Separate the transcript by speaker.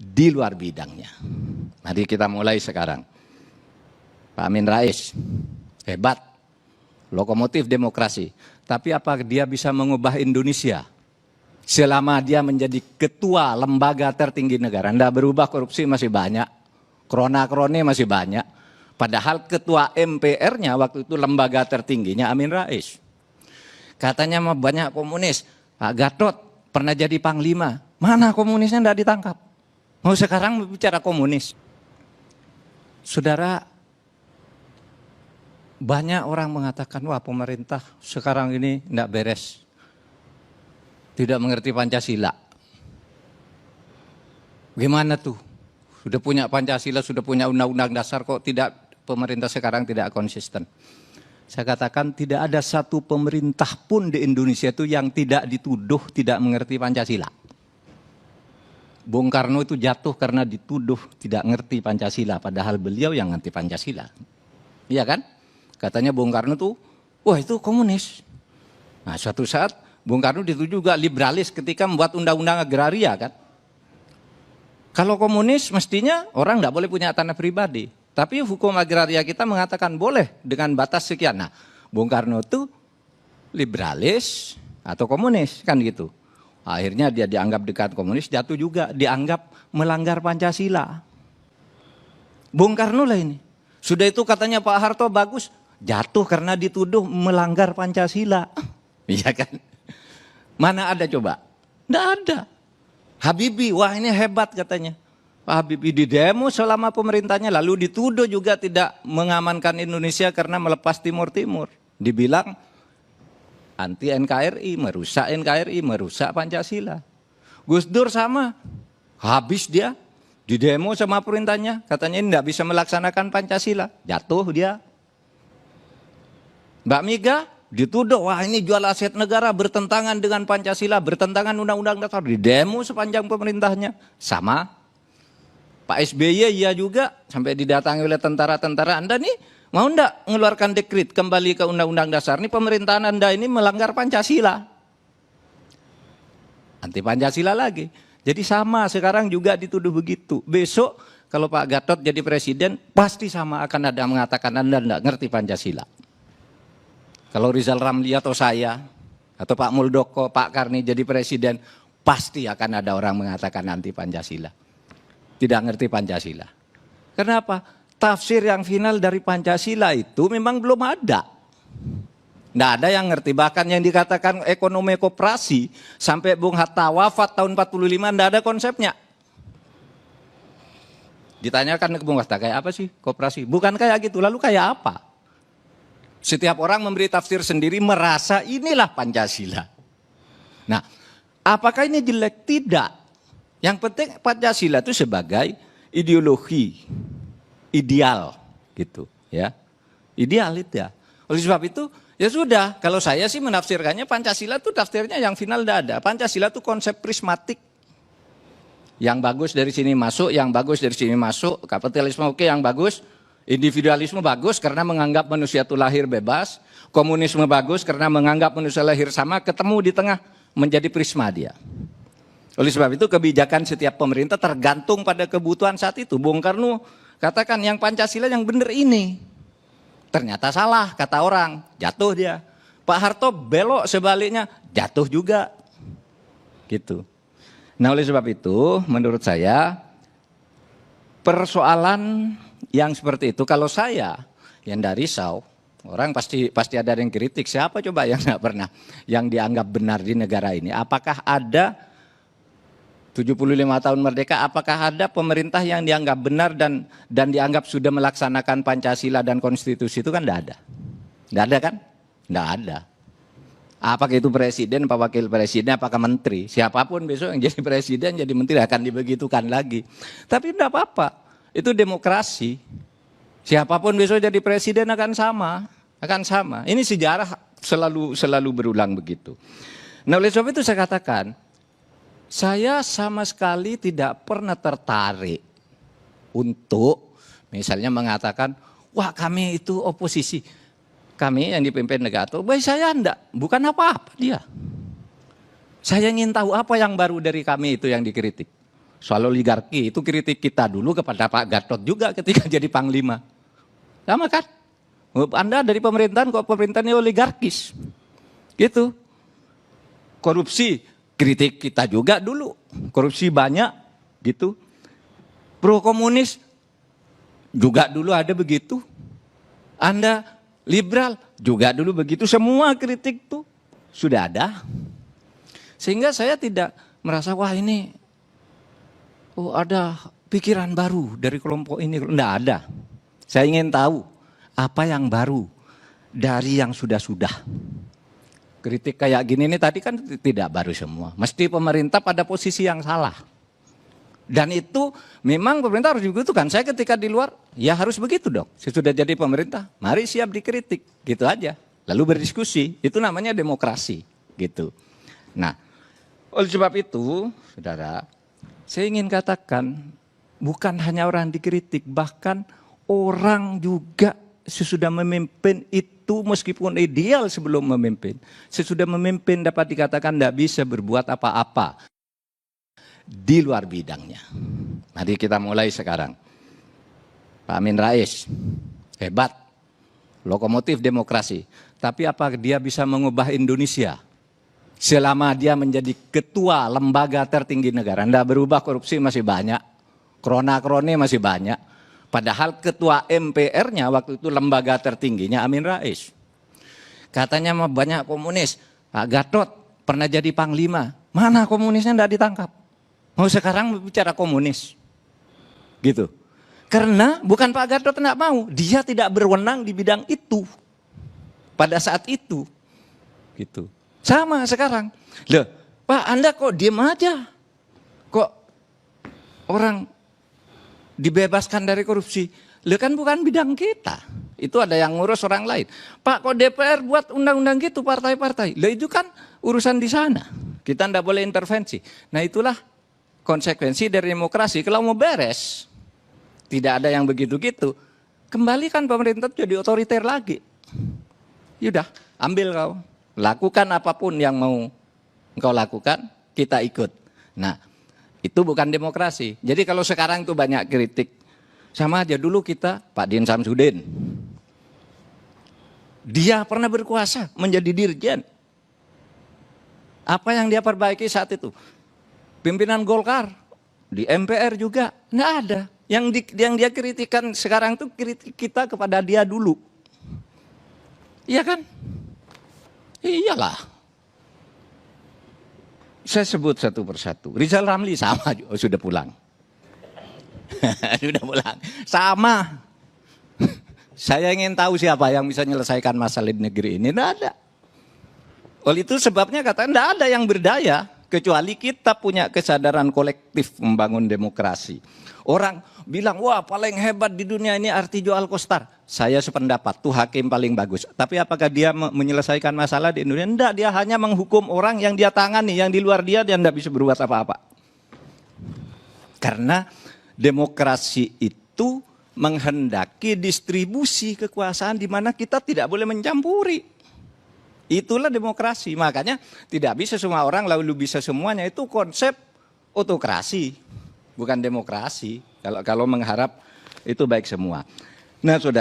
Speaker 1: di luar bidangnya. Mari kita mulai sekarang. Pak Amin Rais, hebat, lokomotif demokrasi. Tapi apa dia bisa mengubah Indonesia? Selama dia menjadi ketua lembaga tertinggi negara, tidak berubah, korupsi masih banyak, krona-krone masih banyak. Padahal ketua MPR-nya waktu itu lembaga tertingginya Amin Rais. Katanya banyak komunis, Pak Gatot pernah jadi panglima. Mana komunisnya tidak ditangkap? Mau sekarang bicara komunis. Saudara, banyak orang mengatakan, wah pemerintah sekarang ini tidak beres. Tidak mengerti Pancasila. Gimana tuh? Sudah punya Pancasila, sudah punya undang-undang dasar, kok tidak pemerintah sekarang tidak konsisten. Saya katakan tidak ada satu pemerintah pun di Indonesia itu yang tidak dituduh tidak mengerti Pancasila. Bung Karno itu jatuh karena dituduh tidak ngerti Pancasila, padahal beliau yang ngerti Pancasila. Iya kan? Katanya Bung Karno tuh, wah itu komunis. Nah suatu saat Bung Karno dituduh juga liberalis ketika membuat undang-undang agraria kan. Kalau komunis mestinya orang tidak boleh punya tanah pribadi. Tapi hukum agraria kita mengatakan boleh dengan batas sekian. Nah Bung Karno itu liberalis atau komunis kan gitu. Akhirnya dia dianggap dekat komunis, jatuh juga dianggap melanggar Pancasila. Bung Karno lah ini. Sudah itu katanya Pak Harto bagus, jatuh karena dituduh melanggar Pancasila. Iya kan? Mana ada coba? Tidak ada. Habibie, wah ini hebat katanya. Pak Habibie di demo selama pemerintahnya, lalu dituduh juga tidak mengamankan Indonesia karena melepas Timur-Timur. Dibilang anti NKRI, merusak NKRI, merusak Pancasila. Gus Dur sama, habis dia di demo sama perintahnya, katanya ini tidak bisa melaksanakan Pancasila, jatuh dia. Mbak Mega dituduh, wah ini jual aset negara bertentangan dengan Pancasila, bertentangan undang-undang dasar, di demo sepanjang pemerintahnya, sama. Pak SBY ya juga, sampai didatangi oleh tentara-tentara, Anda nih mau enggak mengeluarkan dekret kembali ke undang-undang dasar, ini pemerintahan Anda ini melanggar Pancasila. Anti Pancasila lagi. Jadi sama, sekarang juga dituduh begitu. Besok kalau Pak Gatot jadi presiden, pasti sama akan ada mengatakan Anda enggak ngerti Pancasila. Kalau Rizal Ramli atau saya, atau Pak Muldoko, Pak Karni jadi presiden, pasti akan ada orang mengatakan anti Pancasila. Tidak ngerti Pancasila. Kenapa? Tafsir yang final dari Pancasila itu memang belum ada. Tidak ada yang ngerti. Bahkan yang dikatakan ekonomi koperasi, sampai Bung Hatta wafat tahun 45, tidak ada konsepnya. Ditanyakan ke Bung Hatta, kayak apa sih koperasi? Bukan kayak gitu, lalu kayak apa? Setiap orang memberi tafsir sendiri, merasa inilah Pancasila. Nah, apakah ini jelek? Tidak. Yang penting Pancasila itu sebagai ideologi, ideal gitu ya. Ideal itu ya. Oleh sebab itu ya sudah, kalau saya sih menafsirkannya Pancasila itu tafsirnya yang final tidak ada. Pancasila itu konsep prismatik. Yang bagus dari sini masuk, yang bagus dari sini masuk, kapitalisme oke, yang bagus. Individualisme bagus karena menganggap manusia itu lahir bebas. Komunisme bagus karena menganggap manusia lahir sama, ketemu di tengah menjadi prisma dia. Oleh sebab itu kebijakan setiap pemerintah tergantung pada kebutuhan saat itu. Bung Karno katakan yang Pancasila yang benar ini. Ternyata salah kata orang, jatuh dia. Pak Harto belok sebaliknya, jatuh juga. Gitu. Nah oleh sebab itu menurut saya persoalan yang seperti itu, kalau saya yang dari risau, orang pasti ada yang kritik. Siapa coba yang nggak pernah, yang dianggap benar di negara ini? Apakah ada 75 tahun merdeka, apakah ada pemerintah yang dianggap benar dan dianggap sudah melaksanakan Pancasila dan konstitusi? Itu kan tidak ada. Tidak ada kan? Tidak ada. Apakah itu presiden, apa wakil presiden, apakah menteri? Siapapun besok yang jadi presiden, jadi menteri akan dibegitukan lagi. Tapi tidak apa-apa. Itu demokrasi. Siapapun besok jadi presiden akan sama. Ini sejarah selalu berulang begitu. Nah oleh sebab itu saya katakan, saya sama sekali tidak pernah tertarik untuk misalnya mengatakan, wah kami itu oposisi. Kami yang dipimpin negara itu, baik saya enggak, bukan apa-apa dia. Saya ingin tahu apa yang baru dari kami itu yang dikritik. soal oligarki, itu kritik kita dulu kepada Pak Gatot juga ketika jadi Panglima. Sama kan? Anda dari pemerintahan kok pemerintahannya oligarkis. Gitu. Korupsi, kritik kita juga dulu. Korupsi banyak, gitu. Pro komunis, juga dulu ada begitu. Anda liberal, juga dulu begitu. Semua kritik tuh sudah ada. Sehingga saya tidak merasa, wah ini ada pikiran baru dari kelompok ini. Tidak ada. Saya ingin tahu apa yang baru dari yang sudah-sudah. Kritik kayak gini ini tadi kan tidak baru semua. Mesti pemerintah pada posisi yang salah. Dan itu memang pemerintah harus begitu kan. Saya ketika di luar, ya harus begitu dong. Sesudah jadi pemerintah, mari siap dikritik. Gitu aja. Lalu berdiskusi. Itu namanya demokrasi. Gitu. Nah, oleh sebab itu, saudara, saya ingin katakan, bukan hanya orang dikritik, bahkan orang juga sesudah memimpin itu meskipun ideal sebelum memimpin. Sesudah memimpin dapat dikatakan tidak bisa berbuat apa-apa di luar bidangnya. Mari kita mulai sekarang. Pak Amin Rais, hebat, lokomotif demokrasi. Tapi apa dia bisa mengubah Indonesia? Selama dia menjadi ketua lembaga tertinggi negara, tidak berubah, korupsi masih banyak, krona-kroni masih banyak. Padahal ketua MPR-nya waktu itu lembaga tertingginya Amin Rais. Katanya banyak komunis, Pak Gatot pernah jadi Panglima, mana komunisnya tidak ditangkap. Mau sekarang bicara komunis, gitu. Karena bukan Pak Gatot tidak mau, dia tidak berwenang di bidang itu pada saat itu, gitu. Sama sekarang. Loh, Pak Anda kok diem aja? Kok orang dibebaskan dari korupsi? Loh kan bukan bidang kita. Itu ada yang ngurus orang lain. Pak kok DPR buat undang-undang gitu partai-partai? Loh itu kan urusan di sana. Kita tidak boleh intervensi. Nah itulah konsekuensi dari demokrasi. Kalau mau beres, tidak ada yang begitu-gitu. Kembalikan pemerintah jadi otoriter lagi. Yaudah, ambil kau. Lakukan apapun yang mau engkau lakukan, kita ikut. Nah, itu bukan demokrasi. Jadi kalau sekarang itu banyak kritik, sama aja dulu kita, Pak Din Samsudin. Dia pernah berkuasa menjadi dirjen. Apa yang dia perbaiki saat itu? Pimpinan Golkar, di MPR juga, nggak ada. Yang dia kritikan sekarang itu kritik kita kepada dia dulu. Iya kan? Iyalah. Saya sebut satu persatu. Rizal Ramli sama juga, sudah pulang. Sudah pulang. Sama. Saya ingin tahu siapa yang bisa menyelesaikan masalah di negeri ini. Tidak ada. Oleh itu sebabnya katakan tidak ada yang berdaya. Kecuali kita punya kesadaran kolektif membangun demokrasi. Orang bilang, wah paling hebat di dunia ini Artijo Alkostar. Saya sependapat, tuh hakim paling bagus. Tapi apakah dia menyelesaikan masalah di Indonesia? Tidak, dia hanya menghukum orang yang dia tangani. Yang di luar dia tidak bisa berbuat apa-apa. Karena demokrasi itu menghendaki distribusi kekuasaan di mana kita tidak boleh mencampuri. Itulah demokrasi. Makanya tidak bisa semua orang lalu bisa semuanya. Itu konsep otokrasi, bukan demokrasi. Kalau mengharap itu baik semua. Nah, saudara.